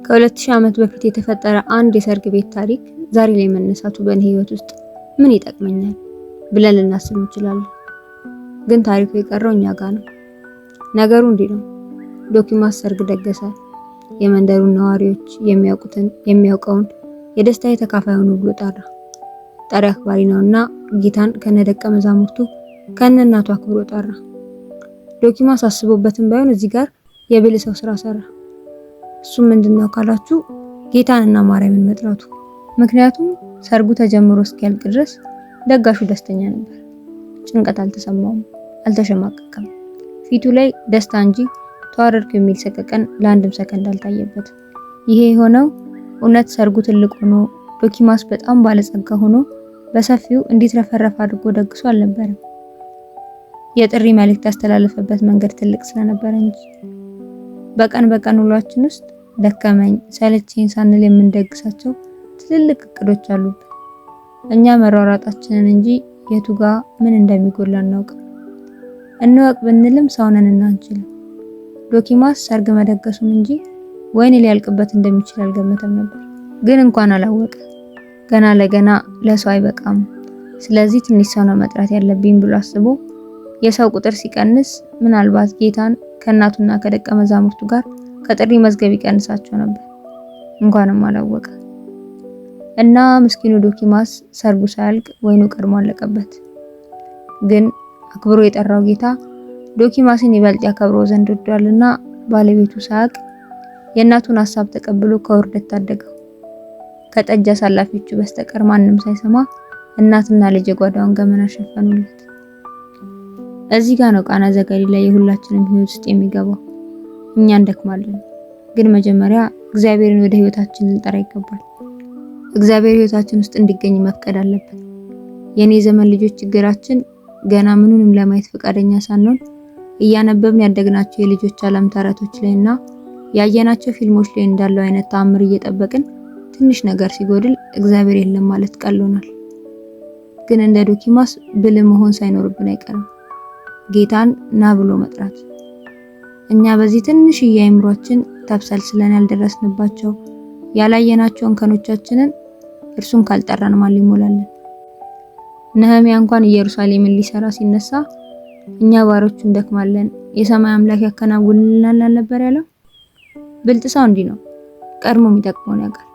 ከ2000 ዓመት በፊት የተፈጠረ አንድ የሰርግ ቤት ታሪክ ዛሬ ላይ መነሳቱ በእኔ ህይወት ውስጥ ምን ይጠቅመኛል ብለን ልናስብ እንችላለን። ግን ታሪኩ የቀረው እኛ ጋር ነው። ነገሩ እንዲህ ነው። ዶኪማስ ሰርግ ደገሰ። የመንደሩን ነዋሪዎች የሚያውቀውን የደስታ ተካፋይ ሆኑ ብሎ ጠራ። ጠሪ አክባሪ ነውና ጌታን ከነደቀ መዛሙርቱ ከነናቱ አክብሮ ጠራ። ዶኪማስ አስቦበትም ባይሆን እዚህ ጋር የብልህ ሰው ስራ ሰራ። እሱ ምንድነው ካላችሁ ጌታንና ማርያምን መጥራቱ። ምክንያቱም ሰርጉ ተጀምሮ እስኪያልቅ ድረስ ደጋሹ ደስተኛ ነበር። ጭንቀት አልተሰማውም፣ አልተሸማቀቀም። ፊቱ ላይ ደስታ እንጂ ተዋረድኩ የሚል ሰቀቀን ለአንድም ሰከንድ አልታየበት። ይሄ የሆነው እውነት ሰርጉ ትልቅ ሆኖ ዶኪማስ በጣም ባለጸጋ ሆኖ በሰፊው እንዲትረፈረፍ አድርጎ ደግሶ አልነበረም። የጥሪ መልእክት ያስተላለፈበት መንገድ ትልቅ ስለነበረ እንጂ። በቀን ውሏችን ውስጥ ደከመኝ ሰለቸኝ ሳንል የምንደግሳቸው ትልልቅ እቅዶች አሉብን። እኛ መሯሯጣችንን እንጂ የቱ ጋር ምን እንደሚጎላ እናውቅም። እንወቅ ብንልም ሰውነንና አንችልም። ዶኪማስ ሰርግ መደገሱን እንጂ ወይን ሊያልቅበት እንደሚችል አልገመተም ነበር። ግን እንኳን አላወቀ። ገና ለገና ለሰው አይበቃም፣ ስለዚህ ትንሽ ሰው ነው መጥራት ያለብኝ ብሎ አስቦ የሰው ቁጥር ሲቀንስ ምናልባት ጌታን ከእናቱና ከደቀ መዛሙርቱ ጋር ከጥሪ መዝገብ ይቀንሳቸው ነበር። እንኳንም አላወቀ እና ምስኪኑ ዶኪማስ ሰርጉ ሳያልቅ ወይኑ ቀድሞ አለቀበት። ግን አክብሮ የጠራው ጌታ ዶኪማስን ይበልጥ ያከብረው ዘንድ ወዷልና ባለቤቱ ሳያቅ የእናቱን ሐሳብ ተቀብሎ ከውርደት ታደገው። ከጠጅ አሳላፊዎቹ በስተቀር ማንም ሳይሰማ እናትና ልጅ የጓዳውን ገመና ሸፈኑለት። እዚህ ጋር ነው ቃና ዘገሊላ የሁላችንም ህይወት ውስጥ የሚገባው። እኛ እንደክማለን፣ ግን መጀመሪያ እግዚአብሔርን ወደ ህይወታችን ልንጠራ ይገባል። እግዚአብሔር ህይወታችን ውስጥ እንዲገኝ መፍቀድ አለብን። የኔ ዘመን ልጆች ችግራችን ገና ምኑንም ለማየት ፈቃደኛ ሳንሆን እያነበብን ያደግናቸው የልጆች ዓለም ተረቶች ላይና ያየናቸው ፊልሞች ላይ እንዳለው አይነት ተአምር እየጠበቅን ትንሽ ነገር ሲጎድል እግዚአብሔር የለም ማለት ቀሎናል። ግን እንደ ዶኪማስ ብልህ መሆን ሳይኖርብን አይቀርም። ጌታን ና ብሎ መጥራት። እኛ በዚህ ትንሽ የአእምሮአችን ተብሰልስለን ያልደረስንባቸው ያላየናቸውን እንከኖቻችንን እርሱን ካልጠራን ማን ሊሞላልን? ነህምያ እንኳን ኢየሩሳሌምን ሊሰራ ሲነሳ እኛ ባሮቹ እንደክማለን የሰማይ አምላክ ያከናውንልናል ነበር ያለው። ብልጥ ሰው እንዲህ ነው፣ ቀድሞ የሚጠቅመውን ያውቃል።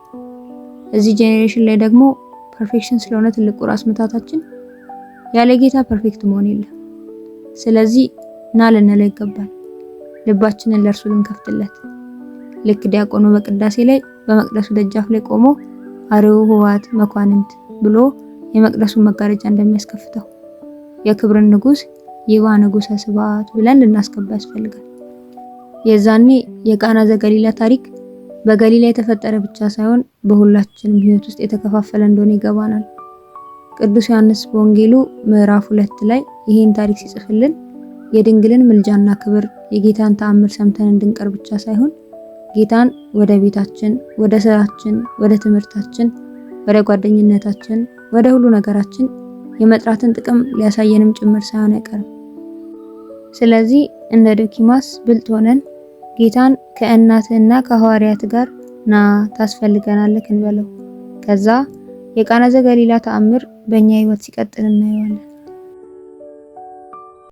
እዚህ ጄኔሬሽን ላይ ደግሞ ፐርፌክሽን ስለሆነ ትልቁ ራስ ምታታችን ያለ ጌታ ፐርፌክት መሆን የለም። ስለዚህ ና ልንለው ይገባል። ልባችንን ለእርሱ ልንከፍትለት። ልክ ዲያቆኑ በቅዳሴ ላይ በመቅደሱ ደጃፍ ላይ ቆሞ አርዑ ኆኃት መኳንንት ብሎ የመቅደሱን መጋረጃ እንደሚያስከፍተው የክብርን ንጉስ ይባ ንጉሰ ስብሐት ብለን ልናስገባ ያስፈልጋል። የዛኔ የቃና ዘገሊላ ታሪክ በገሊላ የተፈጠረ ብቻ ሳይሆን በሁላችንም ህይወት ውስጥ የተከፋፈለ እንደሆነ ይገባናል። ቅዱስ ዮሐንስ በወንጌሉ ምዕራፍ 2 ላይ ይሄን ታሪክ ሲጽፍልን የድንግልን ምልጃና ክብር የጌታን ተአምር ሰምተን እንድንቀር ብቻ ሳይሆን ጌታን ወደ ቤታችን፣ ወደ ስራችን፣ ወደ ትምህርታችን፣ ወደ ጓደኝነታችን፣ ወደ ሁሉ ነገራችን የመጥራትን ጥቅም ሊያሳየንም ጭምር ሳይሆን አይቀርም። ስለዚህ እንደ ዶኪማስ ብልጥ ሆነን ጌታን ከእናትና ከሐዋርያት ጋር ና ታስፈልገናለህ እንበለው። ከዛ የቃና ዘገሊላ ተአምር በእኛ ህይወት ሲቀጥል እናየዋለን።